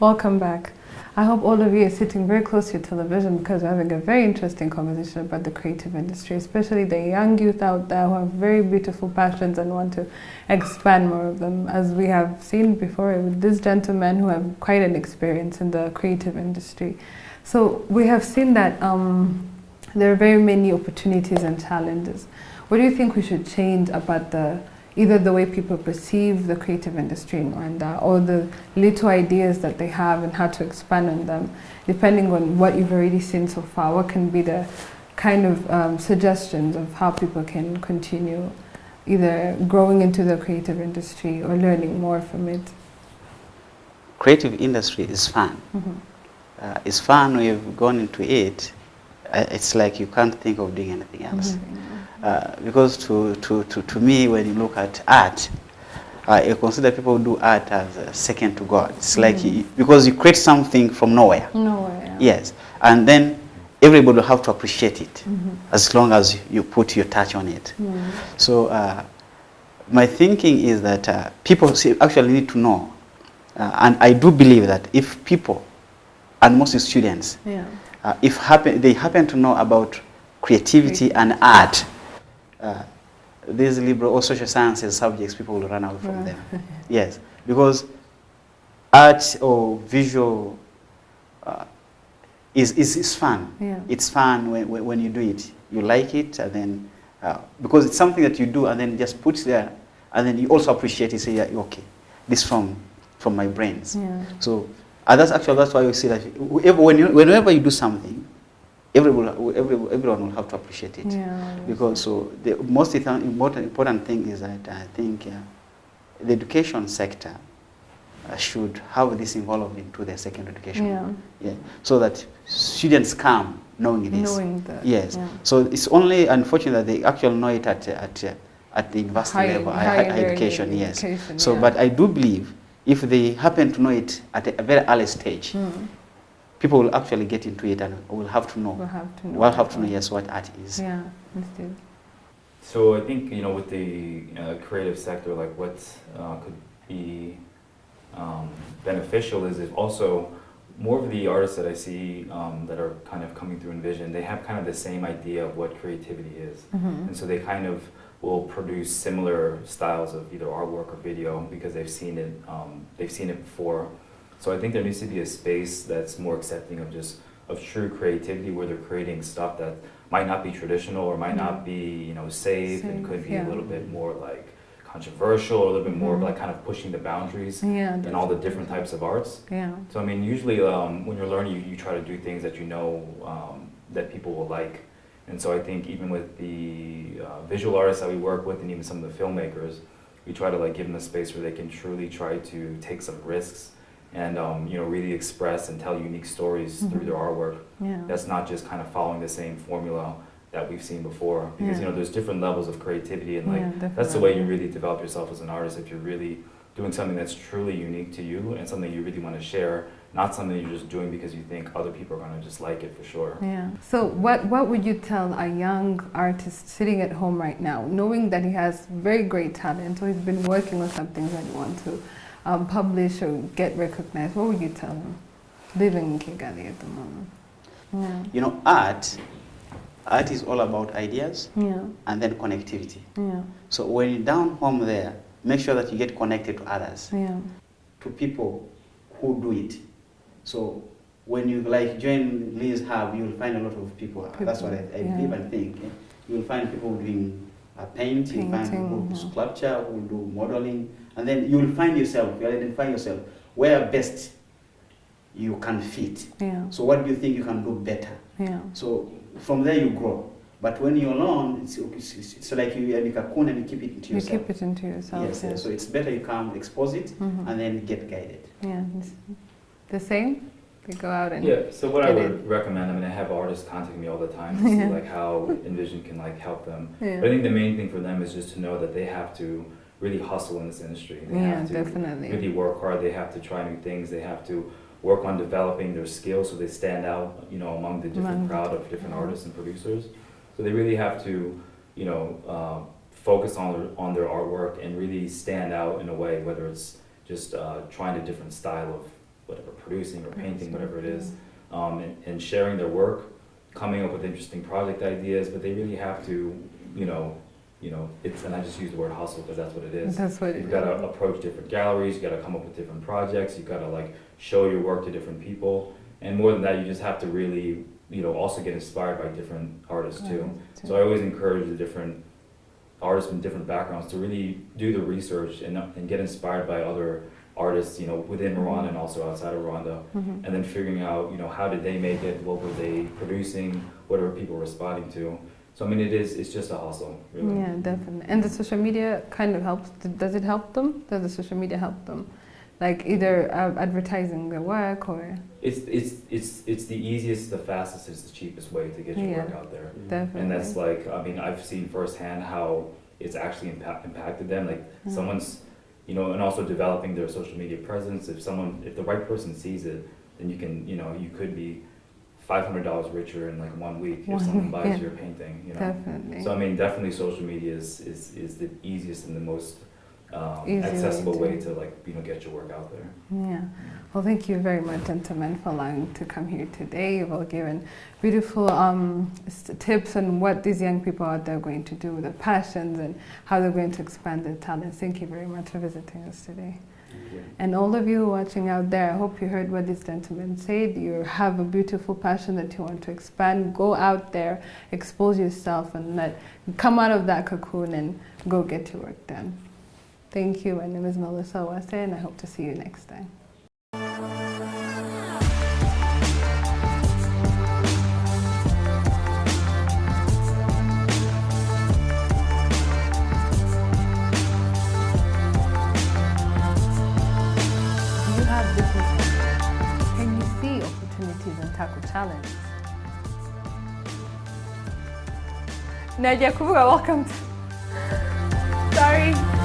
Welcome back. I hope all of you are sitting very close to your television because we're having a very interesting conversation about the creative industry, especially the young youth out there who have very beautiful passions and want to expand more of them. As we have seen before with this gentleman who have quite an experience in the creative industry. So we have seen that there are very many opportunities and challenges. What do you think we should change about either the way people perceive the creative industry in Rwanda or the little ideas that they have and how to expand on them, depending on what you've already seen so far? What can be the kind of suggestions of how people can continue either growing into the creative industry or learning more from it? Creative industry is fun. Mm-hmm. It's fun when you've gone into it. It's like you can't think of doing anything else. Mm-hmm. Because to me, when you look at art, I consider people who do art as second to God. It's like because you create something from nowhere. Nowhere. Yeah. Yes, and then everybody will have to appreciate it as long as you put your touch on it. So my thinking is that people actually need to know, and I do believe that if people, and mostly students, if they happen to know about creativity and art, these liberal or social sciences subjects, people will run away from them. Yes, because art or visual is fun. Yeah. It's fun when you do it. You like it, and then because it's something that you do, and then just put there, and then you also appreciate it. Say, yeah, okay, this from my brains. Yeah. So that's why you see that whenever you do something, everyone will have to appreciate it. Yeah, because so the most important thing is that I think the education sector should have this involved into their secondary education. Yeah, so that students come knowing this. Knowing that. Yes. Yeah. So it's only unfortunate that they actually know it at the university level, higher education. Yes. So, but I do believe if they happen to know it at a very early stage, people will actually get into it and will have to know. We'll have to know, yes, what art is. Yeah, understood. So I think, with the creative sector, like what could be beneficial is if also more of the artists that I see that are kind of coming through Envision, they have kind of the same idea of what creativity is. And so they kind of will produce similar styles of either artwork or video because they've seen it before. So I think there needs to be a space that's more accepting of true creativity, where they're creating stuff that might not be traditional or might not be safe and could be a little bit more like controversial or a little bit more like kind of pushing the boundaries in all the different types of arts. Yeah. So I mean, usually when you're learning, you try to do things that that people will like. And so I think even with the visual artists that we work with, and even some of the filmmakers, we try to give them a space where they can truly try to take some risks and really express and tell unique stories through their artwork. Yeah. That's not just kind of following the same formula that we've seen before, because there's different levels of creativity, and that's the way you really develop yourself as an artist. If you're really doing something that's truly unique to you and something you really want to share, not something you're just doing because you think other people are going to just like it for sure. Yeah. So what would you tell a young artist sitting at home right now, knowing that he has very great talent, or he's been working on something that he wants to publish or get recognized? What would you tell them living in Kigali at the moment? Yeah. Art is all about ideas and then connectivity. Yeah. So when you're down home there, make sure that you get connected to others, to people who do it. So when you join Lee's Hub, you'll find a lot of people. That's what I believe and think. You'll find people doing painting, you'll find people who do sculpture, who do modeling, and then you'll find yourself, you'll identify yourself where best you can fit. Yeah. So what do you think you can do better? Yeah. So from there you grow. But when you're alone, it's like you are a cocoon and you keep it into yourself. You keep it into yourself. Yes. So it's better you come expose it and then get guided. Yeah. The same? They go out and so what I would recommend, I have artists contacting me all the time to see how Envision can help them. Yeah. But I think the main thing for them is just to know that they have to really hustle in this industry. They have to definitely really work hard. They have to try new things. They have to work on developing their skills so they stand out, among the different crowd of different artists and producers. So they really have to, focus on their artwork and really stand out in a way, whether it's just trying a different style whatever, producing or painting, whatever it is, and sharing their work, coming up with interesting project ideas, but they really have to, it's, and I just use the word hustle because that's what it is. That's what You've got to approach different galleries, you've got to come up with different projects, you've got to like show your work to different people, and more than that, you just have to really, also get inspired by different artists too. So I always encourage the different artists from different backgrounds to really do the research and get inspired by other artists, within Rwanda and also outside of Rwanda, and then figuring out, how did they make it, what were they producing, what are people responding to. So I mean, it's just a hustle, really. Yeah, definitely. And the social media kind of helps. Does it help them? Does the social media help them? Like either advertising their work or? It's the easiest, the fastest, it's the cheapest way to get your work out there. Definitely. And that's like, I mean, I've seen firsthand how it's actually impacted them. Like someone's, and also developing their social media presence. If the right person sees it, then you can, you could be $500 richer in like 1 week if someone buys your painting. Definitely. So I mean, definitely social media is the easiest and the most accessible way to like get your work out there. Yeah. Well, thank you very much, gentlemen, for allowing to come here today. You've all given beautiful tips on what these young people out there are going to do, their passions, and how they're going to expand their talents. Thank you very much for visiting us today. And all of you watching out there, I hope you heard what this gentleman said. You have a beautiful passion that you want to expand. Go out there, expose yourself, and come out of that cocoon and go get your work done. Thank you. My name is Melissa Owase, and I hope to see you next time. Tackle challenge. Nadia Kuvuga, welcome. Sorry.